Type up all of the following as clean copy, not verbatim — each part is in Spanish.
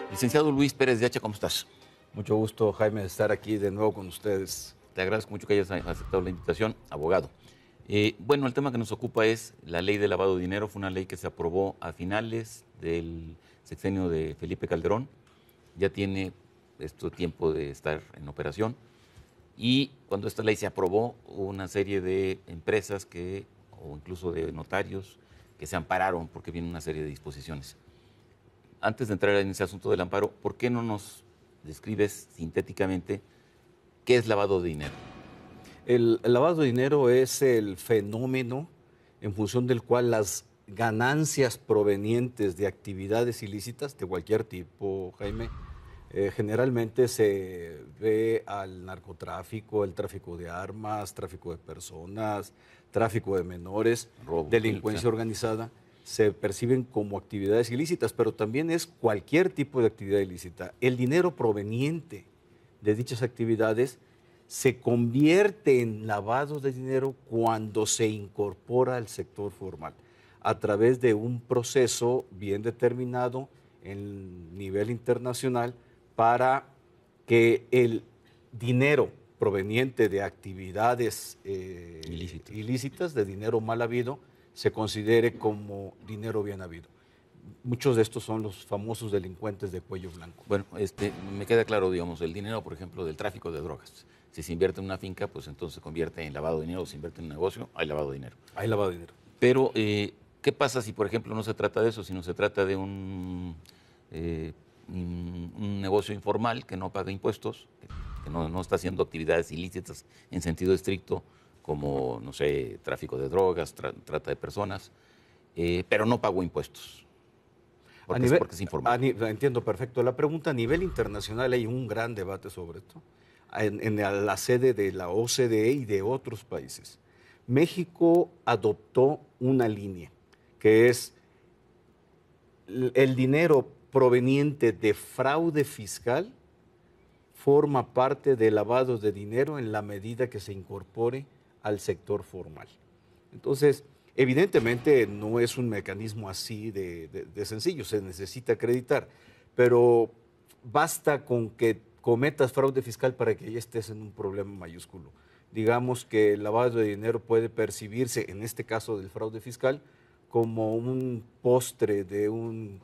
Licenciado Luis Pérez de Hacha, ¿cómo estás? Mucho gusto, Jaime, de estar aquí de nuevo con ustedes. Te agradezco mucho que hayas aceptado la invitación, abogado. Bueno, el tema que nos ocupa es la ley de lavado de dinero. Fue una ley que se aprobó a finales del sexenio de Felipe Calderón. Ya tiene tiempo de estar en operación. Y cuando esta ley se aprobó, hubo una serie de empresas o incluso de notarios que se ampararon porque viene una serie de disposiciones. Antes de entrar en ese asunto del amparo, ¿por qué no nos describes sintéticamente qué es lavado de dinero? El lavado de dinero es el fenómeno en función del cual las ganancias provenientes de actividades ilícitas de cualquier tipo, Jaime, generalmente se ve al narcotráfico, el tráfico de armas, tráfico de personas, tráfico de menores, Robo, delincuencia organizada, se perciben como actividades ilícitas, pero también es cualquier tipo de actividad ilícita. El dinero proveniente de dichas actividades se convierte en lavado de dinero cuando se incorpora al sector formal a través de un proceso bien determinado en nivel internacional para que el dinero proveniente de actividades ilícitas, de dinero mal habido, se considere como dinero bien habido. Muchos de estos son los famosos delincuentes de cuello blanco. Bueno, me queda claro, digamos, el dinero, por ejemplo, del tráfico de drogas. Si se invierte en una finca, pues entonces se convierte en lavado de dinero. O se invierte en un negocio, hay lavado de dinero. Hay lavado de dinero. Pero, ¿qué pasa si, por ejemplo, no se trata de eso, sino se trata de un negocio informal que no paga impuestos, que no está haciendo actividades ilícitas en sentido estricto, como, no sé, tráfico de drogas, trata de personas, pero no pagó impuestos? Porque es informal. Entiendo perfecto. La pregunta, a nivel internacional hay un gran debate sobre esto, en la sede de la OCDE y de otros países. México adoptó una línea, que es el dinero proveniente de fraude fiscal forma parte de lavado de dinero en la medida que se incorpore al sector formal. Entonces, evidentemente no es un mecanismo así de sencillo, se necesita acreditar, pero basta con que cometas fraude fiscal para que ya estés en un problema mayúsculo. Digamos que el lavado de dinero puede percibirse, en este caso del fraude fiscal, como un postre de un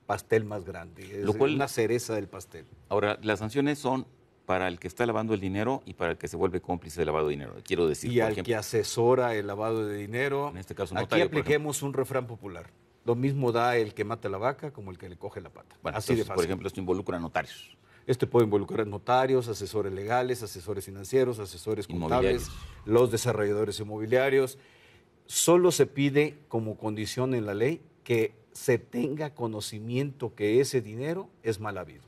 pastel más grande, es una cereza del pastel. Ahora, las sanciones son para el que está lavando el dinero y para el que se vuelve cómplice del lavado de dinero. Quiero decir, y al que asesora el lavado de dinero. En este caso, notario, aquí apliquemos un refrán popular. Lo mismo da el que mata la vaca como el que le coge la pata. Bueno, así entonces, de fácil. Por ejemplo, esto involucra a notarios. Esto puede involucrar notarios, asesores legales, asesores financieros, asesores contables, los desarrolladores inmobiliarios. Solo se pide como condición en la ley que se tenga conocimiento que ese dinero es mal habido.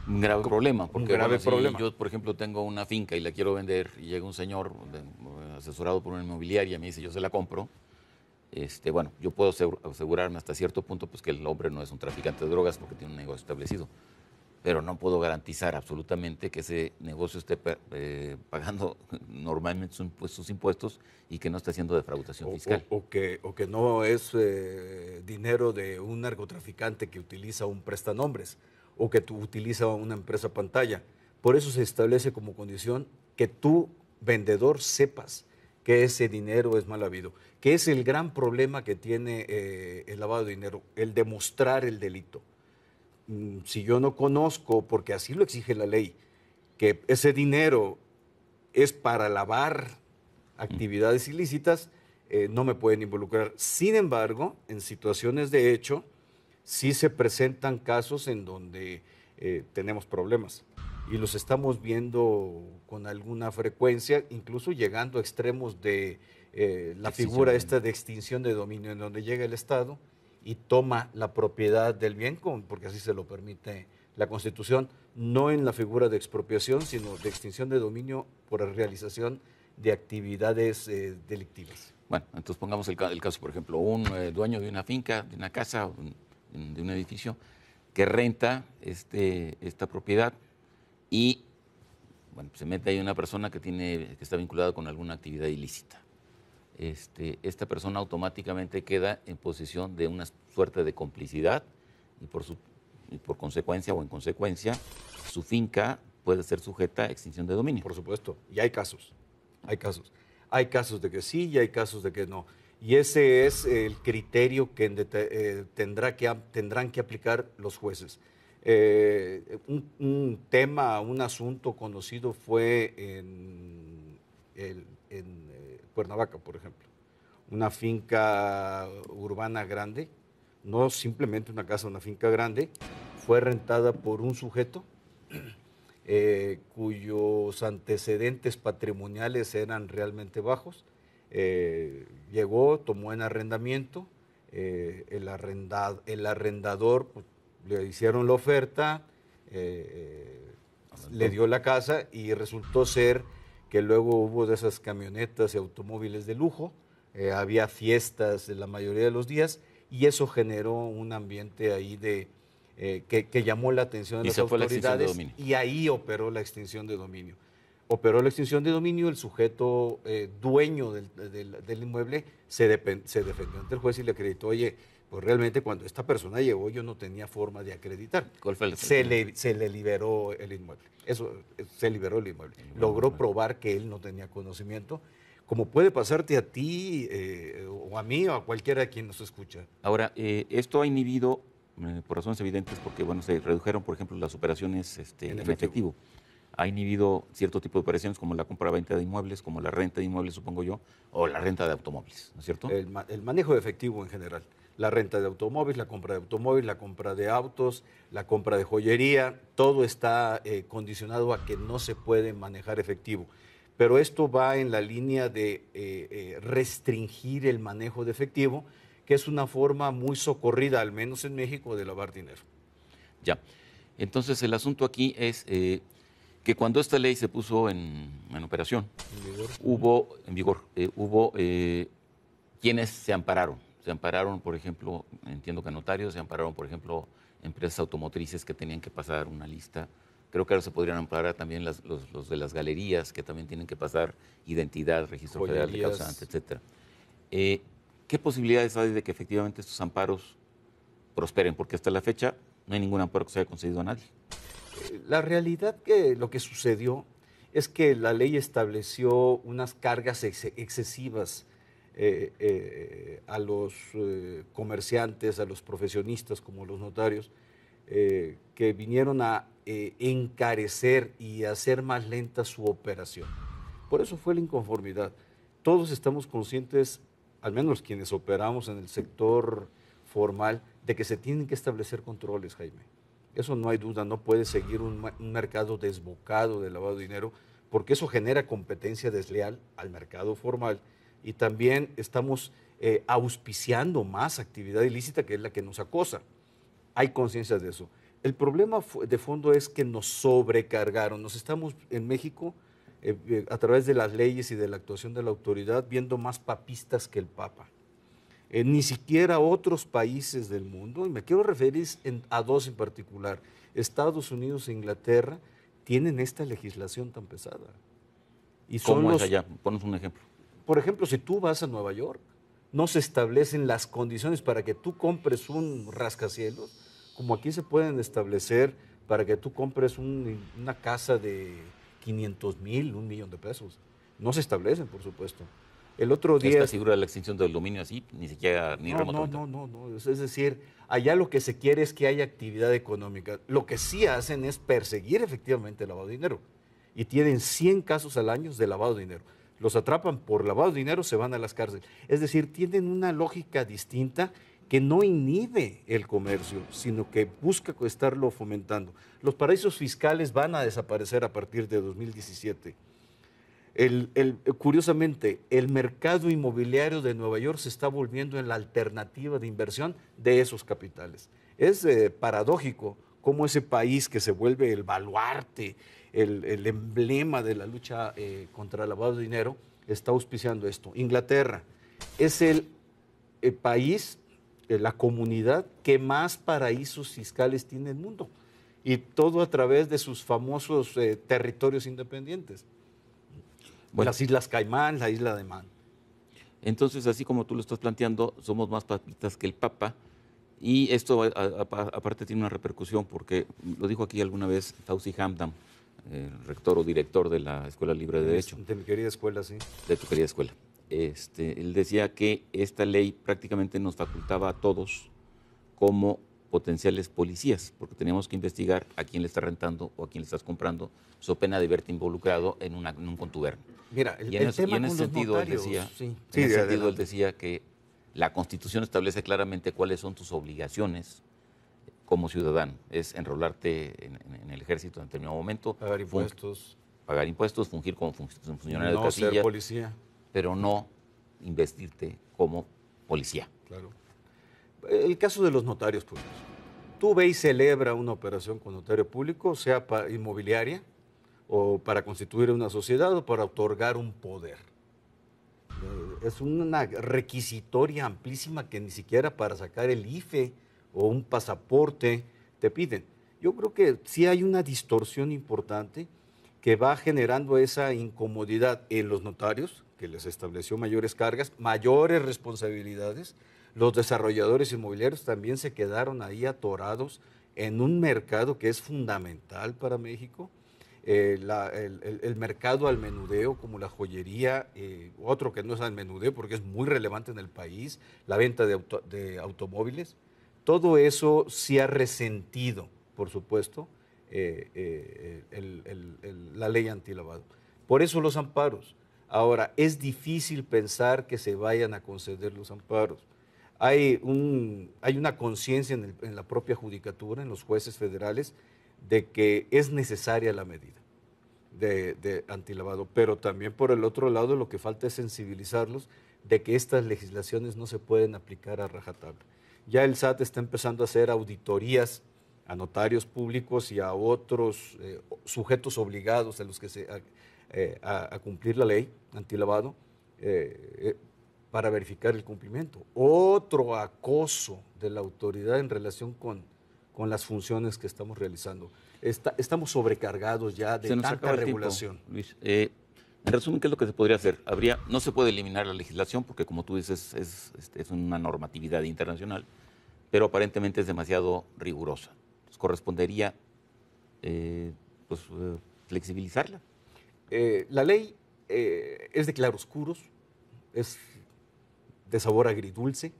Un grave problema, porque problema. Si yo, por ejemplo, tengo una finca y la quiero vender y llega un señor asesorado por una inmobiliaria y me dice yo se la compro, bueno, yo puedo asegurarme hasta cierto punto pues, que el hombre no es un traficante de drogas porque tiene un negocio establecido, pero no puedo garantizar absolutamente que ese negocio esté pagando normalmente sus impuestos y que no esté haciendo defraudación fiscal. O que no es dinero de un narcotraficante que utiliza un prestanombres o que utiliza una empresa pantalla. Por eso se establece como condición que tú, vendedor, sepas que ese dinero es mal habido, que es el gran problema que tiene el lavado de dinero, el demostrar el delito. Si yo no conozco, porque así lo exige la ley, que ese dinero es para lavar actividades ilícitas, no me pueden involucrar. Sin embargo, en situaciones de hecho, sí se presentan casos en donde tenemos problemas y los estamos viendo con alguna frecuencia, incluso llegando a extremos de la figura esta de extinción de dominio, en donde llega el Estado y toma la propiedad del bien, porque así se lo permite la Constitución, no en la figura de expropiación, sino de extinción de dominio por realización de actividades delictivas. Bueno, entonces pongamos el caso, por ejemplo, un dueño de una finca, de una casa, de un edificio, que renta esta propiedad y Bueno, se mete ahí una persona que está vinculada con alguna actividad ilícita. Esta persona automáticamente queda en posición de una suerte de complicidad y por consecuencia o en consecuencia su finca puede ser sujeta a extinción de dominio. Por supuesto, y hay casos, hay casos. Hay casos de que sí y hay casos de que no. Y ese es el criterio que tendrán que aplicar los jueces. Un tema, un asunto conocido fue en Cuernavaca, por ejemplo. Una finca urbana grande, no simplemente una casa, una finca grande, fue rentada por un sujeto cuyos antecedentes patrimoniales eran realmente bajos. Llegó, tomó en arrendamiento, el arrendador pues, le hicieron la oferta, le dio la casa y resultó ser que luego hubo de esas camionetas y automóviles de lujo, había fiestas la mayoría de los días y eso generó un ambiente ahí que llamó la atención de las autoridades y ahí operó la extinción de dominio. Operó la extinción de dominio, el sujeto dueño del inmueble se defendió ante el juez y le acreditó, oye, pues realmente cuando esta persona llegó yo no tenía forma de acreditar. ¿Cuál fue se le liberó el inmueble. Se liberó el inmueble. Logró probar que él no tenía conocimiento, como puede pasarte a ti o a mí o a cualquiera de quien nos escucha. Ahora, esto ha inhibido, por razones evidentes, porque bueno, se redujeron, por ejemplo, las operaciones en efectivo. Ha inhibido cierto tipo de operaciones como la compra-venta de inmuebles, como la renta de inmuebles, supongo yo, o la renta de automóviles, ¿no es cierto? El manejo de efectivo en general. La renta de automóviles, la compra de automóviles, la compra de autos, la compra de joyería, todo está condicionado a que no se puede manejar efectivo. Pero esto va en la línea de restringir el manejo de efectivo, que es una forma muy socorrida, al menos en México, de lavar dinero. Ya. Entonces, el asunto aquí es que cuando esta ley se puso en operación, hubo quienes se ampararon. Se ampararon, por ejemplo, entiendo que notarios, se ampararon, por ejemplo, empresas automotrices que tenían que pasar una lista. Creo que ahora se podrían amparar también los de las galerías, que también tienen que pasar identidad, registro federal de causante, etc. ¿Qué posibilidades hay de que efectivamente estos amparos prosperen? Porque hasta la fecha no hay ningún amparo que se haya concedido a nadie. La realidad que lo que sucedió es que la ley estableció unas cargas excesivas a los comerciantes, a los profesionistas como los notarios, que vinieron a encarecer y hacer más lenta su operación. Por eso fue la inconformidad. Todos estamos conscientes, al menos quienes operamos en el sector formal, de que se tienen que establecer controles, Jaime. Eso no hay duda, no puede seguir un mercado desbocado de lavado de dinero, porque eso genera competencia desleal al mercado formal y también estamos auspiciando más actividad ilícita que es la que nos acosa. Hay conciencia de eso. El problema de fondo es que nos sobrecargaron. Nos estamos en México, a través de las leyes y de la actuación de la autoridad, viendo más papistas que el Papa. Ni siquiera otros países del mundo, y me quiero referir a dos en particular, Estados Unidos e Inglaterra, tienen esta legislación tan pesada. Y ¿cómo es allá? Ponos un ejemplo. Por ejemplo, si tú vas a Nueva York, no se establecen las condiciones para que tú compres un rascacielos, como aquí se pueden establecer para que tú compres una casa de 500,000, $1,000,000 de pesos. No se establecen, por supuesto. El otro día... ¿Estás seguro de la extinción del dominio así? Ni siquiera, ni remotamente. No. Es decir, allá lo que se quiere es que haya actividad económica. Lo que sí hacen es perseguir efectivamente el lavado de dinero. Y tienen 100 casos al año de lavado de dinero. Los atrapan por lavado de dinero, se van a las cárceles. Es decir, tienen una lógica distinta que no inhibe el comercio, sino que busca estarlo fomentando. Los paraísos fiscales van a desaparecer a partir de 2017. Curiosamente, el mercado inmobiliario de Nueva York se está volviendo en la alternativa de inversión de esos capitales. Es paradójico cómo ese país que se vuelve el baluarte, el emblema de la lucha contra el lavado de dinero, está auspiciando esto. Inglaterra es el país, la comunidad que más paraísos fiscales tiene en el mundo. y todo a través de sus famosos territorios independientes. Bueno. Las Islas Caimán, la isla de Man. Entonces, así como tú lo estás planteando, somos más papistas que el Papa, y esto aparte tiene una repercusión porque lo dijo aquí alguna vez Fauci Hamdan, rector o director de la Escuela Libre de Derecho. De mi querida escuela, sí. De tu querida escuela. Él decía que esta ley prácticamente nos facultaba a todos como potenciales policías, porque teníamos que investigar a quién le está rentando o a quién le estás comprando, so pena de verte involucrado en un contubernio. Mira, en ese sentido él decía que la Constitución establece claramente cuáles son tus obligaciones como ciudadano. Es enrolarte en el ejército en determinado momento. Pagar impuestos. Fungir como funcionario de casilla. No ser policía. Pero no investirte como policía. Claro. El caso de los notarios públicos. Tú ve y celebra una operación con notario público, sea inmobiliaria, o para constituir una sociedad, o para otorgar un poder. Es una requisitoria amplísima que ni siquiera para sacar el IFE o un pasaporte te piden. Yo creo que sí hay una distorsión importante que va generando esa incomodidad en los notarios, que les estableció mayores cargas, mayores responsabilidades. Los desarrolladores inmobiliarios también se quedaron ahí atorados en un mercado que es fundamental para México. El mercado al menudeo, como la joyería, otro que no es al menudeo porque es muy relevante en el país, la venta de automóviles. Todo eso sí ha resentido, por supuesto, la ley antilavado. Por eso los amparos. Ahora, es difícil pensar que se vayan a conceder los amparos. Hay una conciencia en la propia judicatura, en los jueces federales, de que es necesaria la medida de antilavado, pero también por el otro lado lo que falta es sensibilizarlos de que estas legislaciones no se pueden aplicar a rajatabla. Ya el SAT está empezando a hacer auditorías a notarios públicos y a otros sujetos obligados a los que a cumplir la ley antilavado para verificar el cumplimiento. Otro acoso de la autoridad en relación con las funciones que estamos realizando. Estamos sobrecargados ya de tanta regulación. Tiempo, Luis. En resumen, ¿qué es lo que se podría hacer? No se puede eliminar la legislación porque, como tú dices, es una normatividad internacional, pero aparentemente es demasiado rigurosa. Entonces, correspondería flexibilizarla. La ley es de claroscuros, es de sabor agridulce,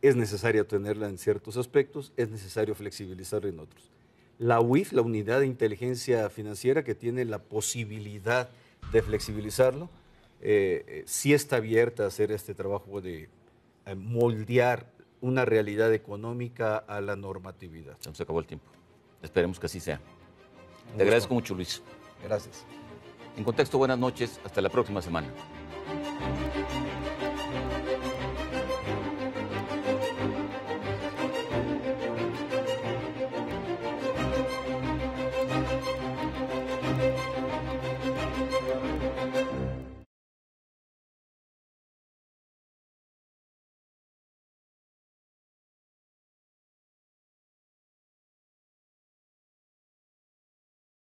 es necesario tenerla en ciertos aspectos, es necesario flexibilizarla en otros. La UIF, la Unidad de Inteligencia Financiera, que tiene la posibilidad de flexibilizarlo, sí está abierta a hacer este trabajo de moldear una realidad económica a la normatividad. Se nos acabó el tiempo. Esperemos que así sea. Te agradezco mucho, Luis. Gracias. En Contexto, buenas noches. Hasta la próxima semana.